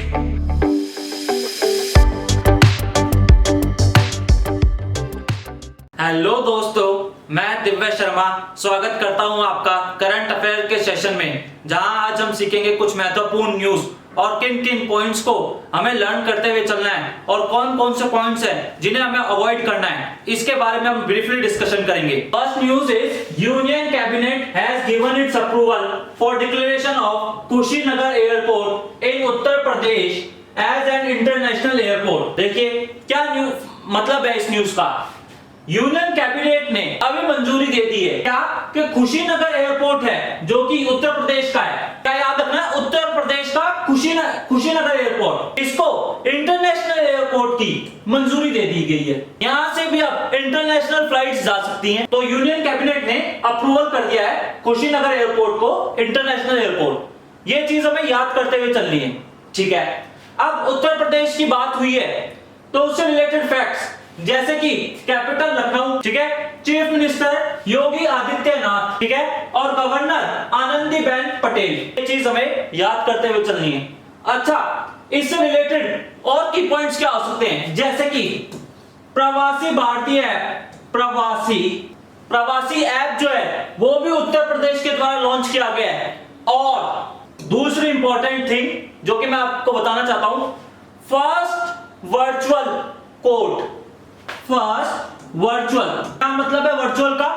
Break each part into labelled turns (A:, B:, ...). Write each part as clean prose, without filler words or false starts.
A: Hello दोस्तों, मैं दिव्य शर्मा स्वागत करता हूं आपका करंट अफेयर के सेशन में, जहां आज हम सीखेंगे कुछ महत्वपूर्ण न्यूज और किन किन पॉइंट्स को हमें लर्न करते हुए चलना है और कौन कौन से पॉइंट्स हैं जिन्हें हमें अवॉइड करना है, इसके बारे में हम ब्रीफली डिस्कशन करेंगे। First news is union cabinet has given its approval for declaration of Kushinagar airport in Uttar Pradesh as an international airport. देखिए क्या मतलब है इस न्यूज का। यूनियन कैबिनेट ने अभी मंजूरी दे दी है क्या कि कुशीनगर एयरपोर्ट है जो कि उत्तर प्रदेश का है, क्या याद रखना है, उत्तर प्रदेश का कुशीनगर एयरपोर्ट, इसको इंटरनेशनल एयरपोर्ट की मंजूरी दे दी गई है। यहां से भी अब इंटरनेशनल फ्लाइट्स जा सकती हैं। तो यूनियन कैबिनेट ने अप्रूवल कर दिया है कुशीनगर एयरपोर्ट को इंटरनेशनल एयरपोर्ट। ये चीज हमें याद करते हुए चलनी है, ठीक है। अब उत्तर प्रदेश की बात हुई है तो उससे रिलेटेड फैक्ट्स जैसे कि कैपिटल लखनऊ, ठीक है, चीफ मिनिस्टर योगी आदित्यनाथ, ठीक है, और गवर्नर आनंदीबेन पटेल, ये चीज हमें याद करते हुए चलनी है। अच्छा, इससे रिलेटेड और की पॉइंट्स क्या हो सकते हैं, जैसे कि प्रवासी भारतीय ऐप, प्रवासी ऐप जो है वो भी उत्तर प्रदेश के द्वारा लॉन्च किया गया है। और दूसरी इंपॉर्टेंट थिंग जो कि मैं आपको बताना चाहता हूं, first virtual court, first virtual, क्या मतलब है वर्चुअल का,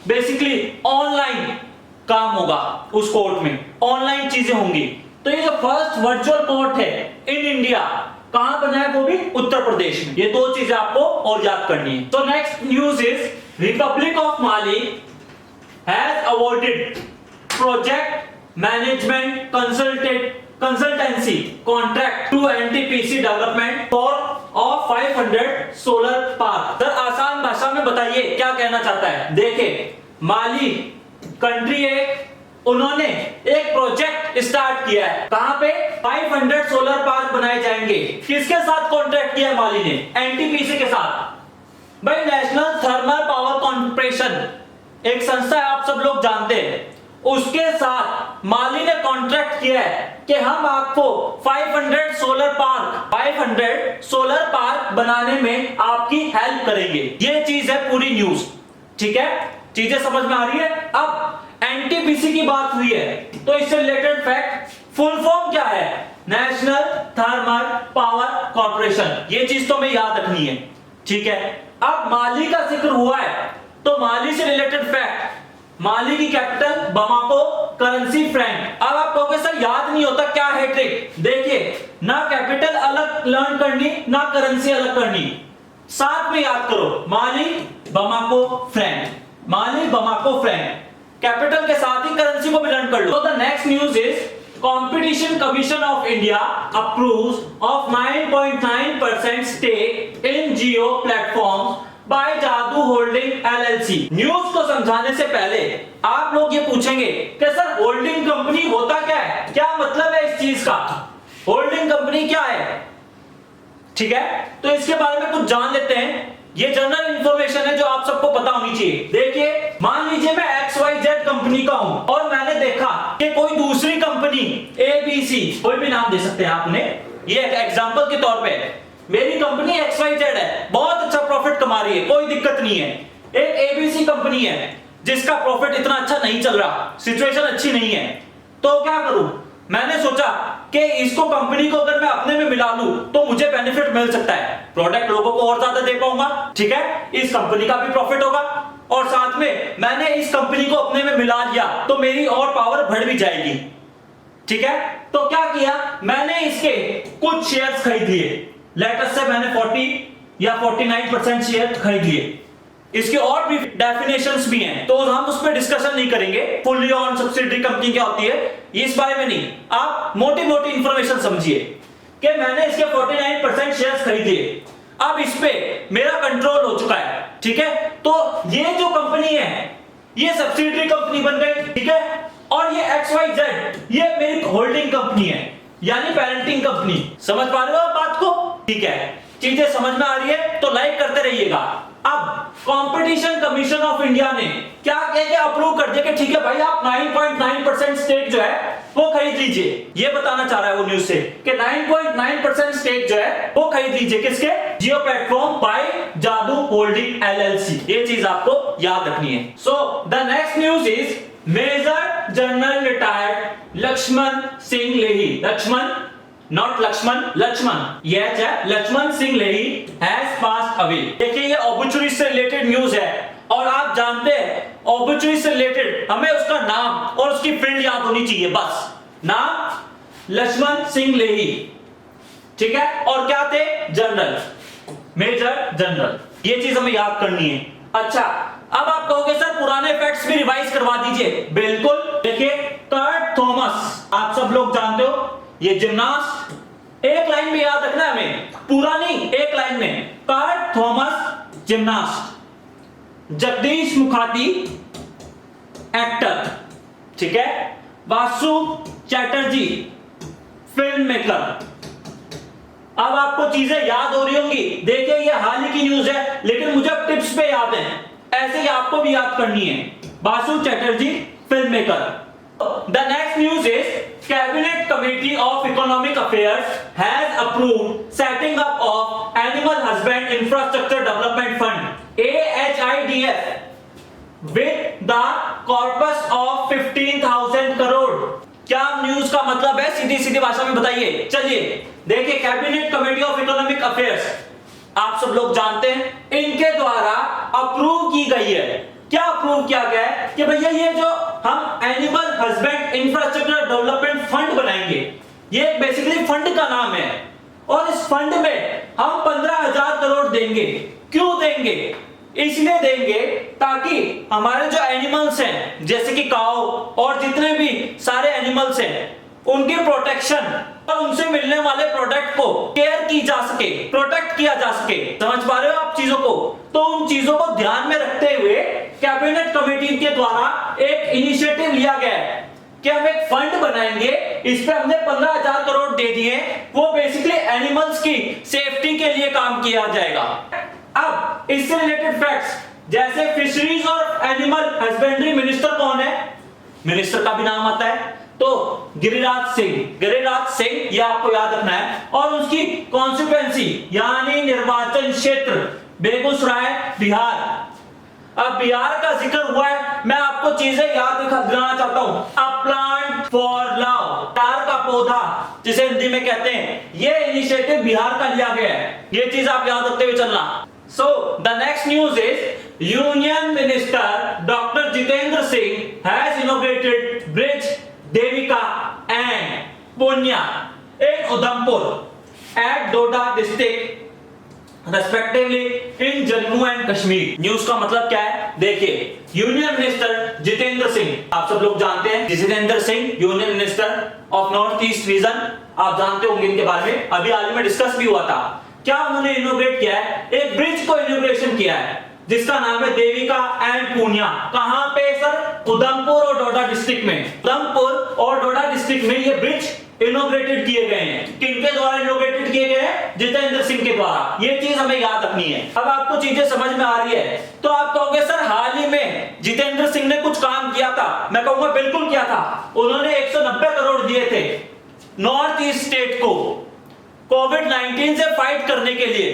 A: बेसिकली ऑनलाइन काम होगा उस कोर्ट में, ऑनलाइन चीजें होंगी। तो ये जो फर्स्ट वर्चुअल कोर्ट है इन इंडिया कहां बना है, वो भी उत्तर प्रदेश में। ये दो चीजें आपको और याद करनी है। तो next news is republic of Mali has awarded project management consultancy contract to NTPC development for of 500 solar park. Sir आसान भाषा में बताइए क्या कहना चाहता है। देखिए, माली कंट्री है, उन्होंने एक प्रोजेक्ट स्टार्ट किया है, कहां पे 500 सोलर पार्क बनाए जाएंगे। किसके साथ कॉन्ट्रैक्ट किया है माली ने, एनटीपीसी के साथ। भाई नेशनल थर्मल पावर कॉर्पोरेशन एक संस्था है, आप सब लोग जानते हैं, उसके साथ माली ने कॉन्ट्रैक्ट किया है कि हम आपको 500 सोलर पार्क बनाने में आपकी हेल्प करेंगे। ये चीज है पूरी न्यूज, ठीक है, चीजें समझ में आ रही है। अब एनटीपीसी की बात हुई है तो इससे रिलेटेड फैक्ट, फुल फॉर्म क्या है, नेशनल थर्मल पावर कॉर्पोरेशन, ये चीज तो हमें याद रखनी है, ठीक है। अब माली का जिक्र हुआ है तो माली से रिलेटेड फैक्ट, माली की कैपिटल बमाको, करेंसी फ्रैंक। अब आप कहोगे सर याद नहीं होता, क्या है ट्रिक। देखिए, ना कैपिटल अलग लर्न करनी ना करेंसी अलग करनी, साथ में याद करो, माली बमाको फ्रैंक, माली बमाको फ्रैंक, कैपिटल के साथ ही करेंसी को भी लर्न कर लो। तो the next news is Competition Commission of India approves of 9.9% stake in Jio platforms by जादू होल्डिंग LLC। न्यूज को समझाने से पहले आप लोग ये पूछेंगे कि सर होल्डिंग कंपनी होता क्या है, क्या मतलब है इस चीज का, होल्डिंग कंपनी क्या है, ठीक है। तो इसके बारे में कुछ जान लेते हैं। ये जनरल इंफॉर्मेशन है जो आप सबको पता होनी चाहिए। देखिए, मान लीजिए मैं XYZ कंपनी का हूं और मैंने देखा कि कोई दूसरी कंपनी ABC, कोई भी नाम दे सकते हैं आपने, ये एग्जांपल के तौर पे मेरी कंपनी XYZ है, बहुत अच्छा प्रॉफिट कमा रही है, कोई दिक्कत नहीं है। एक ABC कंपनी है जिसका प्रॉफिट इतना अच्छा नहीं चल रहा, सिचुएशन अच्छी नहीं है, तो क्या करूं, मैंने सोचा कि इसको कंपनी को अगर मैं अपने में मिला लूं तो मुझे बेनिफिट मिल सकता है, प्रोडक्ट लोगों को और ज्यादा दे पाऊंगा, ठीक है, इस कंपनी का भी प्रॉफिट होगा और साथ में मैंने इस कंपनी को अपने में मिला लिया तो मेरी और पावर बढ़ भी जाएगी, ठीक है। तो क्या किया, मैंने इसके कुछ शेयर्स खरीद लिए, लेटेस्ट से मैंने 40 या 49% शेयर खरीद लिए। इसके और भी डेफिनेशंस भी हैं तो हम उस पर डिस्कशन नहीं करेंगे, फुल्ली ऑन सब्सिडरी कंपनी क्या होती है इस बारे में नहीं, आप मोटी मोटी इंफॉर्मेशन समझिए कि मैंने इसके 49% शेयर्स खरीदे, अब इस पे मेरा कंट्रोल हो चुका है, ठीक है। तो ये जो कंपनी है ये सब्सिडरी कंपनी बन गई, ठीक है, और ये XYZ ये मेरी होल्डिंग कंपनी है, यानी पेरेंटिंग कंपनी। समझ पा रहे हो आप बात को, ठीक है, चीजें समझ में आ रही है तो लाइक करते रहिएगा। अब कंपटीशन कमीशन ऑफ इंडिया ने क्या कह के अप्रूव कर दिया कि ठीक है भाई, आप 9.9% स्टेक जो है वो खरीद लीजिए। ये बताना चाह रहा है वो न्यूज से कि 9.9% स्टेक जो है वो खरीद लीजिए। किसके? Jio platform by Jaadhu holding LLC. ये चीज आपको याद रखनी है। So the next news is major general retired Lakshman Singh Lehl. Lakshman, not Lakshman, Lakshman, यह है लक्ष्मण सिंह लेही हैज पास्ड अवे। देखिए ये ऑब्ituary से रिलेटेड न्यूज है और आप जानते हैं ऑब्ituary से रिलेटेड हमें उसका नाम और उसकी फील्ड याद होनी चाहिए। बस नाम लक्ष्मण सिंह लेही, ठीक है, और क्या थे? General, major general. ये चीज हमें याद करनी है। अच्छा, अब आप कहोगे सर पुराने फैक्ट्स भी रिवाइज करवा दीजिए। बिल्कुल। देखिए कर्ट थॉमस, आप सब लोग जानते हो ये जिम्नास्ट। एक लाइन में याद रखना है हमें, पूरा नहीं, एक लाइन में। Kurt Thomas gymnast, Jagdish Mukhati actor, ठीक है, वासु चैटर्जी फिल्म मेकर। अब आपको चीजें याद हो रही होंगी। देखिए ये हाल ही की न्यूज है लेकिन मुझे टिप्स पे याद है, ऐसे ही आपको भी याद करनी है। Vasu Chatterjee film maker. The next news is cabinet committee of economic affairs has approved setting up of animal husband infrastructure development fund AHIDF with the corpus of 15,000 crore. क्या न्यूज का मतलब है? सीधी सीधी भाषा में बताइए। चलिए देखिए, cabinet committee of economic affairs आप सब लोग जानते हैं, इनके द्वारा अप्रूव की गई है। क्या अप्रूव किया गया है कि भैया ये जो हम animal husband infrastructure development fund बनाएंगे, ये बेसिकली फंड का नाम है और इस फंड में हम 15,000 करोड़ देंगे। क्यों देंगे? इसलिए देंगे ताकि हमारे जो एनिमल्स हैं जैसे कि काऊ और जितने भी सारे एनिमल्स हैं उनकी प्रोटेक्शन और उनसे मिलने वाले प्रोडक्ट को केयर की जा सके, प्रोटेक्ट किया जा सके। समझ पा रहे हो आप चीजों को? तो उन चीजों को ध्यान में रखते हुए कैबिनेट कमेटी के द्वारा एक इनिशिएटिव लिया गया है कि हम एक फंड बनाएंगे। इस पे हमने 15,000 करोड़ दे दिए। वो बेसिकली एनिमल्स की सेफ्टी के लिए काम किया जाएगा। अब इससे रिलेटेड फैक्ट्स, जैसे फिशरीज और एनिमल हस्बेंड्री मिनिस्टर कौन है? मिनिस्टर का भी नाम आता है तो गिरिराज सिंह। गिरिराज सिंह ये आपको याद रखना है। और उसकी कॉन्स्टिट्यूएंसी यानी निर्वाचन क्षेत्र बेगूसराय, बिहार। अब बिहार का जिक्र हुआ है, मैं आपको चीजें याद दिलाना चाहता हूं। अ प्लांट फॉर लव, प्यार का पौधा जिसे हिंदी में कहते हैं, ये इनिशिएटिव बिहार का लिया गया है। ये चीज आप याद रखते हुए चलना। So the next news is Union Minister Dr. Jitendra Singh has inaugurated Bridge Devika and Punya in Udhampur at Doda district respectively in Jammu and Kashmir। News का मतलब क्या है? देखिए, यूनियन मिनिस्टर जितेंद्र सिंह, आप सब लोग जानते हैं Jitendra Singh union minister of north east region, आप जानते होंगे इनके बारे में, अभी हाल ही में डिस्कस भी हुआ था। क्या उन्होंने इनोग्रेट किया है? एक ब्रिज को इनोग्रेशन किया है जिसका नाम है देविका एंड पूनिया। कहां पे सर? उधमपुर और डोडा डिस्ट्रिक्ट में। उधमपुर और डोडा डिस्ट्रिक्ट में ये ब्रिज इनोग्रेटेड किए गए हैं। किनके द्वारा इनोग्रेटेड किए गए हैं? जितेंद्र सिंह के द्वारा। ये चीज हमें याद रखनी है। अब आपको चीजें समझ में आ रही है तो आप कहोगे सर हाल ही में जितेंद्र सिंह ने कुछ काम किया था। मैं कहूंगा बिल्कुल किया था। उन्होंने 190 करोड़ दिए थे नॉर्थ ईस्ट स्टेट को कोविड-19 से फाइट करने के लिए।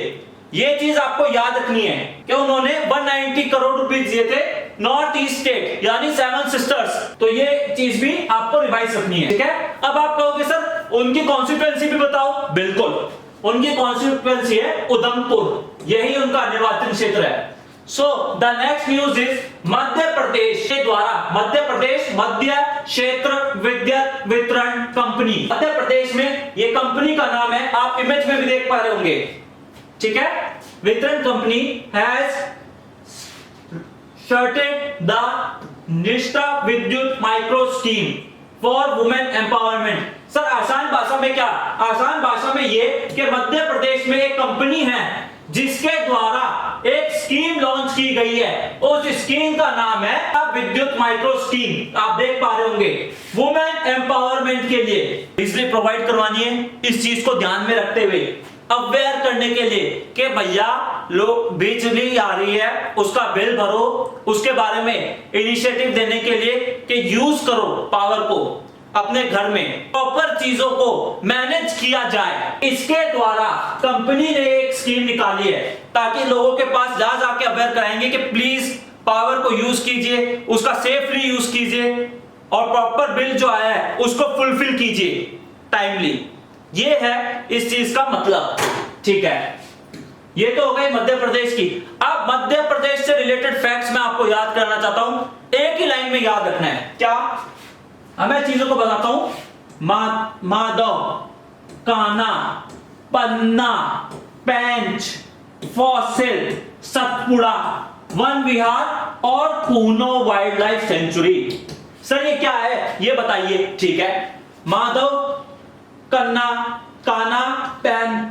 A: ये चीज आपको याद रखनी है कि उन्होंने 190 करोड़ रुपीस दिए थे नॉर्थ ईस्ट स्टेट यानी 7 सिस्टर्स। तो ये चीज भी आपको रिवाइज रखनी है, ठीक है। अब आप कहोगे सर उनकी कॉन्स्टिट्यूएंसी भी बताओ। बिल्कुल, उनकी कॉन्स्टिट्यूएंसी है उधमपुर, यही उनका निर्वाचन क्षेत्र है। So the next news is Madhya Pradesh के द्वारा, मध्य प्रदेश मध्य क्षेत्र विद्युत वितरण कंपनी, मध्य प्रदेश में ये कंपनी का नाम है, आप इमेज में भी देख पा रहे होंगे, ठीक है। वितरण कंपनी हैज स्टार्टेड द निष्ठा विद्युत micro scheme for women empowerment. Sir आसान भाषा में क्या? आसान भाषा में ये कि मध्य प्रदेश में एक कंपनी है जिसके द्वारा एक स्कीम लॉन्च की गई है। उस स्कीम का नाम है विद्युत माइक्रो स्कीम। आप देख पा रहे होंगे वुमेन एम्पावरमेंट के लिए बिजली प्रोवाइड करवानी है। इस चीज को ध्यान में रखते हुए अवेयर करने के लिए कि भैया लोग बिजली आ रही है उसका बिल भरो, उसके बारे में इनिशिएटिव देने के लिए कि यूज करो पावर को। अपने घर में प्रॉपर चीजों को मैनेज किया जाए, इसके द्वारा कंपनी ने एक स्कीम निकाली है ताकि लोगों के पास जा जाके अवेयर कराएंगे कि प्लीज पावर को यूज कीजिए, उसका सेफली यूज कीजिए और प्रॉपर बिल जो आया है उसको फुलफिल कीजिए टाइमली। ये है इस चीज का मतलब। ठीक है, ये तो हो गई मध्य प्रदेश की। अब मध्य प्रदेश से रिलेटेड फैक्ट्स मैं आपको याद करना चाहता हूं, एक ही लाइन में याद रखना है। क्या? अब मैं चीजों को बताता हूं। माधव, कान्हा, पन्ना, पेंच, फॉसिल, सतपुड़ा, वन विहार और Kuno wild life sanctuary. Sir ये क्या है ये बताइए। ठीक है, माधव, कान्हा,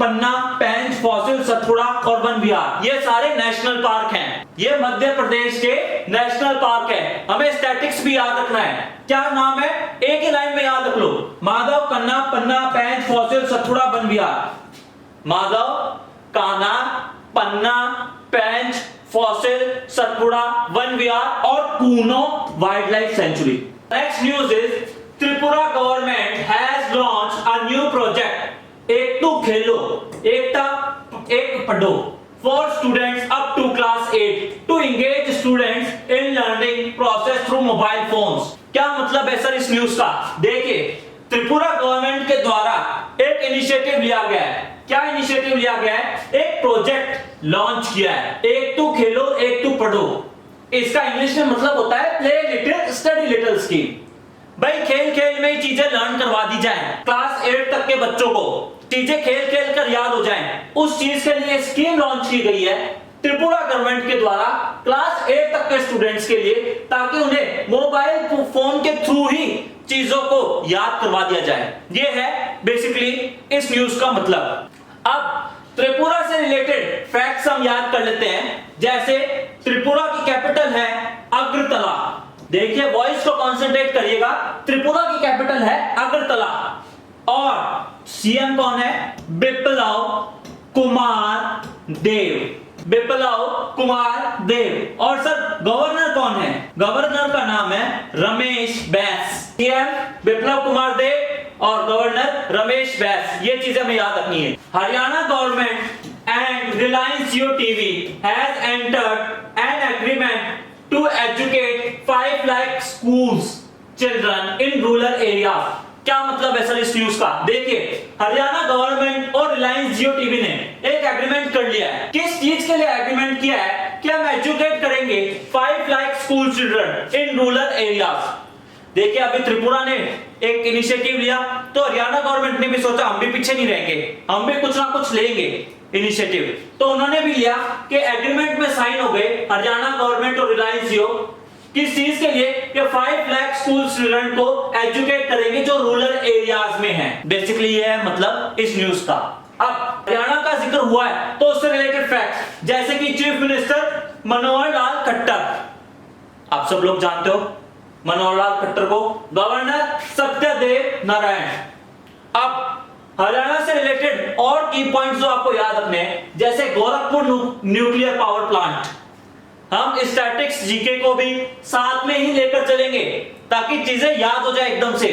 A: पन्ना, पेंच, फॉसिल, सतपुड़ा और वन विहार, ये सारे नेशनल पार्क हैं। ये मध्य प्रदेश के नेशनल पार्क है। हमें स्टैटिक्स भी याद रखना है। क्या नाम है? एक ही लाइन में याद रख लो। माधव, कान्हा, पन्ना, पेंच, फॉसिल, सतपुड़ा, वन विहार। माधव, कान्हा, पन्ना, पेंच, फॉसिल, सतपुड़ा, वन विहार और Kuno wild life sanctuary. Next news is Tripura government has launched a new project एक तो खेलो एक पढ़ो for students up to class 8 to engage students in learning process through mobile phones। क्या मतलब है sir इस news का? देखिए, त्रिपुरा गवर्नमेंट के द्वारा एक इनिशिएटिव लिया गया है। क्या इनिशिएटिव लिया गया है? एक प्रोजेक्ट लॉन्च किया है, एक तो खेलो एक तो पढ़ो। इसका इंग्लिश में मतलब होता है play little study little scheme. भाई खेल खेल में ही चीजें लर्न करवा दी जाए, क्लास 8 तक के बच्चों को चीजें खेल खेल कर याद हो जाएं। उस चीज के लिए स्कीम लॉन्च की गई है त्रिपुरा गवर्नमेंट के द्वारा क्लास 8 तक के स्टूडेंट्स के लिए, ताकि उन्हें मोबाइल फोन के थ्रू ही चीजों को याद करवा दिया जाए। ये है बेसिकली इस न्यूज का मतलब। अब त्रिपुरा से रिलेटेड फैक्ट्स हम याद कर लेते हैं। जैसे त्रिपुरा की कैपिटल है अगरतला। देखिए, वॉइस को कंसंट्रेट करिएगा। त्रिपुरा की कैपिटल है अगरतला और सीएम कौन है? बिप्लब कुमार देव। बिप्लब कुमार देव। और सर गवर्नर कौन है? गवर्नर का नाम है रमेश बैस। सीएम बिप्लब कुमार देव और गवर्नर रमेश बैस। ये चीजें हमें याद रखनी है। Haryana government and Reliance Jio TV has entered an agreement to educate 5 lakh schools children in rural areas। क्या मतलब है सर इस न्यूज का? देखिए, हरियाणा गवर्नमेंट और रिलायंस जियो टीवी ने एक एग्रीमेंट कर लिया है। किस चीज के लिए एग्रीमेंट किया है? कि हम एजुकेट करेंगे 5 lakh school children in rural areas. देखिए, अभी त्रिपुरा ने एक इनिशिएटिव लिया तो हरियाणा गवर्नमेंट ने भी सोचा हम भी पीछे नहीं रहेंगे, हम भी कुछ ना कुछ लेंगे इनिशिएटिव। तो उन्होंने भी लिया कि एग्रीमेंट में साइन हो गए हरियाणा गवर्नमेंट और रिलायंस जियो किस चीज के लिए? कि 5 लाख स्कूल चिल्ड्रन को एजुकेट करेंगे जो रूरल एरियाज में हैं। बेसिकली ये है मतलब इस न्यूज का। अब हरियाणा का जिक्र हुआ है तो उससे रिलेटेड फैक्ट, जैसे कि चीफ मिनिस्टर मनोहर लाल खट्टर, आप सब लोग जानते हो मनोहर लाल खट्टर को, गवर्नर सत्यदेव नारायण। अब हरियाणा से रिलेटेड और की पॉइंट्स जो आपको याद रखने हैं, जैसे गोरखपुर न्यूक्लियर पावर प्लांट। हम स्टैटिक्स जीके को भी साथ में ही लेकर चलेंगे ताकि चीजें याद हो जाए एकदम से।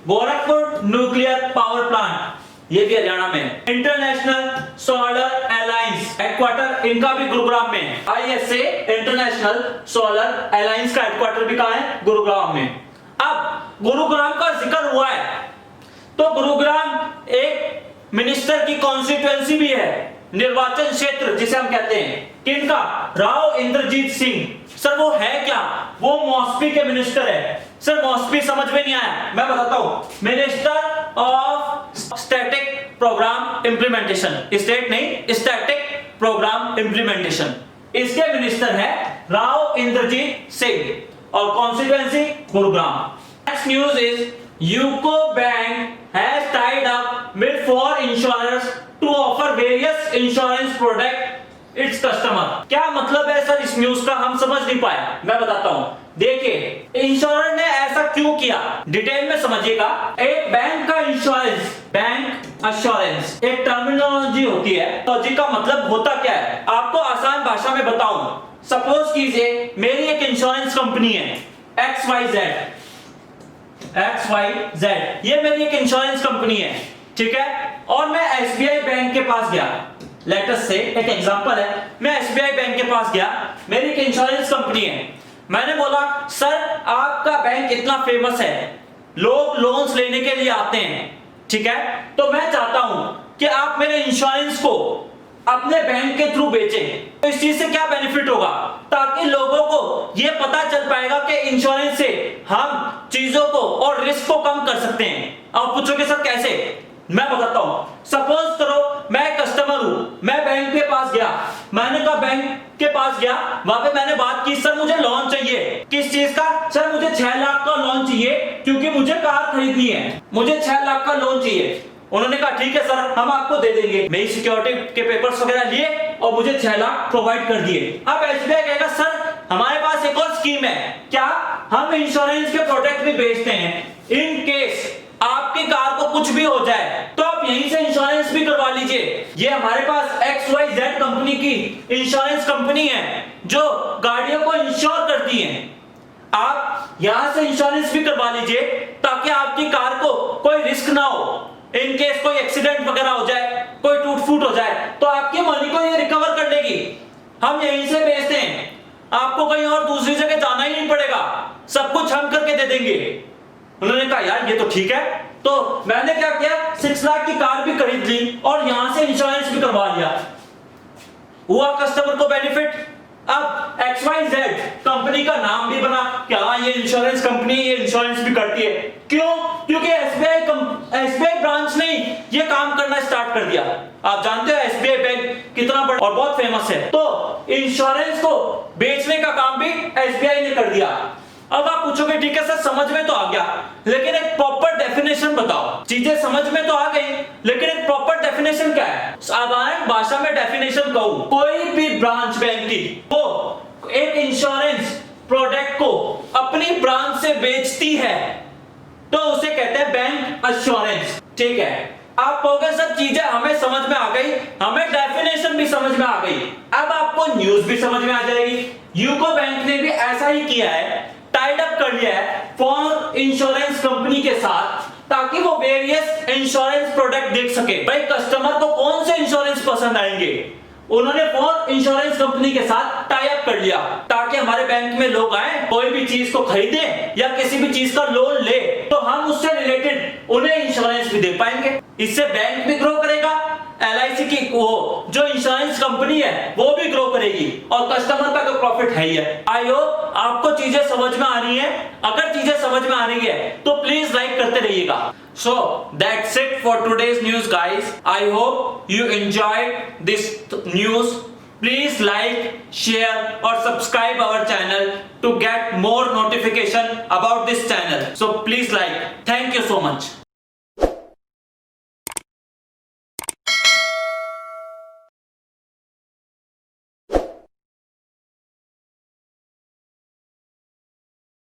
A: गोरखपुर न्यूक्लियर पावर प्लांट ये भी हरियाणा में। इंटरनेशनल सोलर अलायंस हेडक्वार्टर इनका भी गुरुग्राम में है। आईएसए इंटरनेशनल सोलर अलायंस का हेडक्वार्टर भी कहां है? गुरुग्राम में। अब गुरुग्राम का जिक्र हुआ है तो गुरुग्राम एक मिनिस्टर की कॉन्स्टिट्यूएंसी भी है, निर्वाचन क्षेत्र जिसे हम कहते हैं। किनका? राव इंद्रजीत सिंह। सर वो है क्या? वो मॉस्पी के मिनिस्टर है। सर मॉस्पी समझ में नहीं आया, मैं बताता हूं। Minister of static programme implementation, state नहीं स्टैटिक प्रोग्राम इंप्लीमेंटेशन, इसके मिनिस्टर है राव इंद्रजीत सिंह और constituency Gurugram. Next news is UCO Bank has tied up with 4 insurers to offer various insurance product its customer। क्या मतलब है सर इस न्यूज का? हम समझ नहीं पाए, मैं बताता हूं। देखिए, इंश्योरर ने ऐसा क्यों किया डिटेल में समझिएगा। एक बैंक का इंश्योरेंस, बैंक अश्योरेंस एक टर्मिनोलॉजी होती है। टर्मिनोलॉजी का मतलब होता क्या है आपको आसान भाषा में बताऊं। सपोज कीजिए मेरी एक इंश्योरेंस कंपनी है XYZ। XYZ, ये मेरी एक इंश्योरेंस कंपनी है, ठीक है। और मैं SBI बैंक के पास गया, लेट अस से एक एग्जांपल है, मैं SBI बैंक के पास गया, मेरी एक इंश्योरेंस कंपनी है। मैंने बोला सर आपका बैंक इतना फेमस है, लोग लोन्स लेने के लिए आते हैं, ठीक है, तो मैं चाहता हूं कि आप मेरे इंश्योरेंस को अपने बैंक के थ्रू बेचें। तो इस चीज से क्या बेनिफिट होगा, ताकि लोगों को यह पता चल पाएगा कि इंश्योरेंस से हम चीजों को और रिस्क को कम कर सकते हैं। आप पूछोगे सर कैसे, मैं बताता हूं। सपोज करो मैं कस्टमर हूं, मैं बैंक के पास गया, मैंने कहा बैंक के पास गया, वहां पे मैंने बात की सर मुझे लोन चाहिए, किस चीज का, सर मुझे 6 लाख का लोन चाहिए क्योंकि मुझे कार खरीदनी है, मुझे 6 लाख का लोन चाहिए। उन्होंने कहा ठीक है सर हम आपको दे देंगे, मेरी सिक्योरिटी के पेपर्स वगैरह लिए और मुझे 6 लाख प्रोवाइड कर दिए। अब SBI कहेगा सर हमारे पास एक और स्कीम है, क्या, हम इंश्योरेंस के प्रोडक्ट भी बेचते हैं, इन केस आपकी कार को कुछ भी हो जाए तो आप यहीं से इंश्योरेंस भी करवा लीजिए। ये हमारे पास XYZ कंपनी की इंश्योरेंस कंपनी है जो गाड़ियों को इंश्योर करती है, आप यहां से इंश्योरेंस भी करवा लीजिए ताकि आपकी कार को कोई रिस्क ना हो, इन केस कोई एक्सीडेंट वगैरह हो जाए, कोई टूट फूट हो जाए तो आपकी मनी को ये रिकवर कर लेगी। हम यहीं से बेचते हैं, आपको कहीं और दूसरी जगह जाना ही नहीं पड़ेगा, सब कुछ हम करके दे देंगे। उन्होंने कहा यार ये तो ठीक है, तो मैंने क्या किया, 6 लाख की कार भी खरीद ली और यहां से इंश्योरेंस भी करवा लिया, हुआ कस्टमर को बेनिफिट। अब XYZ कंपनी का नाम भी बना कि हाँ ये इंश्योरेंस कंपनी, ये इंश्योरेंस भी करती है। क्यों, क्योंकि SBI ब्रांच ने ये काम करना स्टार्ट कर दिया। आप जानते हो SBI बैंक कितना बड़ा और बहुत फेमस है, तो इंश्योरेंस को बेचने का काम भी SBI ने कर दिया। अब आप पूछोगे ठीक है सर समझ में तो आ गया, लेकिन एक प्रॉपर डेफिनेशन बताओ। चीजें समझ में तो आ गई, लेकिन एक प्रॉपर डेफिनेशन क्या है। साधारण भाषा में डेफिनेशन कहूं, कोई भी ब्रांच बैंक की वो एक इंश्योरेंस प्रोडक्ट को अपनी ब्रांच से बेचती है तो उसे कहते हैं बैंक एश्योरेंस, ठीक है। आप कहोगे सर चीजें हमें समझ में आ गई, हमें डेफिनेशन भी समझ में आ गई, अब आपको न्यूज भी समझ में आ जाएगी। यूको बैंक ने भी ऐसा ही किया है, टाइड अप कर लिया है फॉर इंश्योरेंस कंपनी के साथ, ताकि वो वेरियस इंश्योरेंस प्रोडक्ट देख सके। भाई कस्टमर को कौन से इंश्योरेंस पसंद आएंगे, उन्होंने फॉर इंश्योरेंस कंपनी के साथ टाई अप कर लिया ताकि हमारे बैंक में लोग आए, कोई भी चीज को खरीदे या किसी भी चीज का लोन ले तो हम उससे रिलेटेड उन्हें इंश्योरेंस भी दे पाएंगे। इससे बैंक भी ग्रो करेगा, LIC की वो जो इंश्योरेंस कंपनी है वो भी ग्रो करेगी और कस्टमर का तो प्रॉफिट है ही है। आई होप आपको चीजें समझ में आ रही हैं। अगर चीजें समझ में आ रही है तो प्लीज लाइक करते रहिएगा। So that's it for today's news guys. I hope you enjoyed this news. Please like, share or subscribe our channel to get more notification about this channel. So please like. Thank you so much.